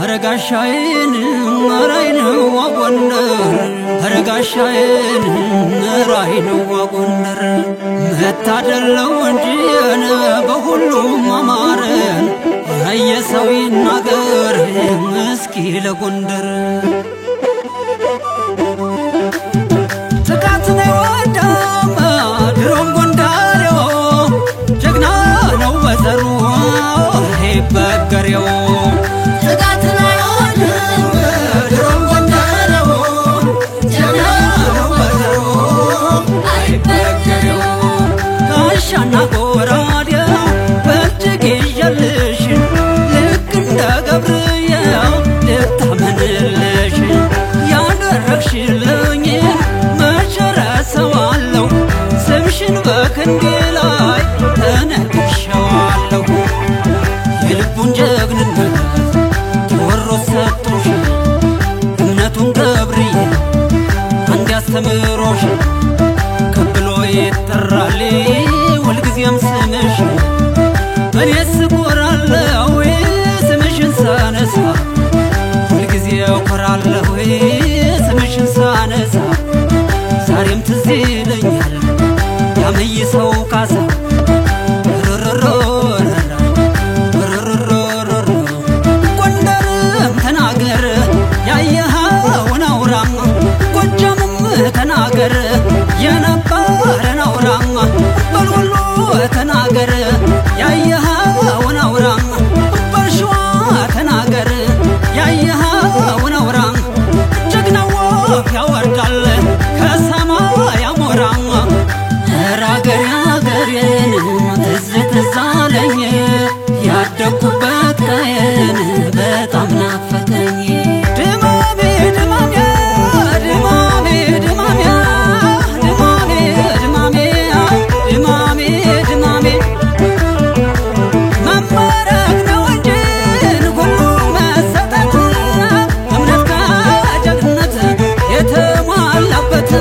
አረጋሻዬን ራይነው ጎንደር አረጋሻዬን ራይነው ጎንደር መታደለው እንጂ በሁሉም አማረን የሰው ይናገር እስኪ ለጎንደር ጥቃት ነው ወዳማ ድሮም ጎንደሬው ጀግና ነው በዘሩ ይበገሬው ሻና ጎራዴው በእጅግ ይዤልሽ ልክ እንደ ገብርኤል ልታመንልሽ ያደረግሽልኝ መቼ ረሳዋለሁ ስምሽን በክንዴ ላይ ተነግሼዋለሁ የልቡን ጀግንነት ቴዎድሮስ ሰጥቶሽ እምነቱን ገብርኤል አንድ ያስተምሮሽ ከብሎ ይጠራል ሁልጊዜም ስምሽ እኔስ እኮራለሁ ስምሽን ሳነሳ ሁልጊዜ እኮራለሁ ስምሽን ሳነሳ ዛሬም ትዝ ይለኛል ያመይሰው ካሳ ጎንደርም ተናገር ያየኸውን አውራ ጎጃምም ተናገር የነበረን አውራ በልወሎ ተናገር ያየኸውን አውራ በሸዋ ተናገር ያየኸውን አውራ ጀግናው ያወርዳል ከሰማይ ያሞራ ራገሬ አገሬን ትዝ ትዝ አለኝ ያደኩበት ቀየን በጣም ናፈቀኝ ድማሜ ድማሜ ድማሜ ድማሜ ድማሜ ድማሜ ድማሜ ድማሜ መማረክ ነው እንጂ ሁሉ መሰጠት እምነት ከጀግንነት የተሟላበት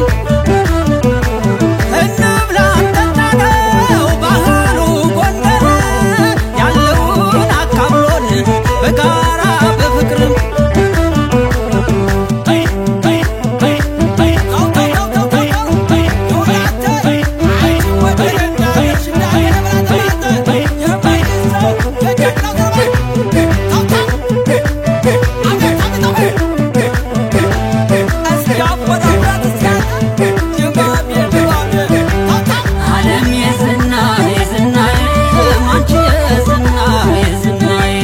እንብላ እንጠጣ ነው ባህሉ ጎንደር ያለውን አካብሎን በጋራ በፍቅር ዓለም የዝና የዝናዬ አንቺ የዝና የዝናዬ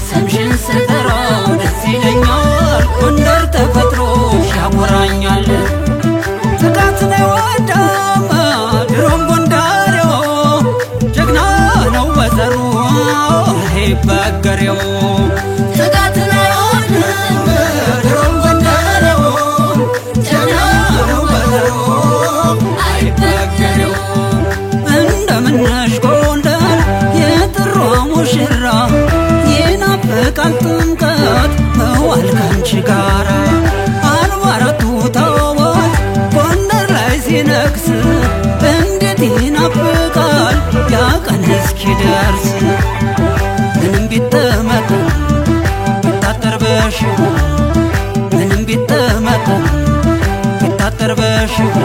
ስምሽን ስጠራው ደስ ይለኛል ጎንደር ተፈጥሮሽ ያኮራኛል ጥቃት ነው ወዳማ ድሮም ጎንደሬው ጀግና ነው በዘሩ ይበገሬው ጥቃት ነው ድሮም ጎንደሬው ጀግና ነው በዘሩ አይበገሬው እንደምነሽ ጎንደር የጥሯ ሙሽራ ይናፍቃል ጥምቀት መዋል ካንቺ ጋራ አርባአራቱ ታቦት ጎንደር ላይ ሲነግስ እንዴት ይናፍቃል ያ ቀን እስኪደርስ ምንም ቢጠመጠም ቢታጠር በሽቦ ምንም ቢጠመጠም ቢታጠር በሽቦ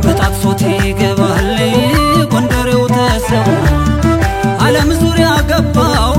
በጣጥሶት ይገባል ጎንደሬው ተሰው ዓለም ዙሪያ ገባው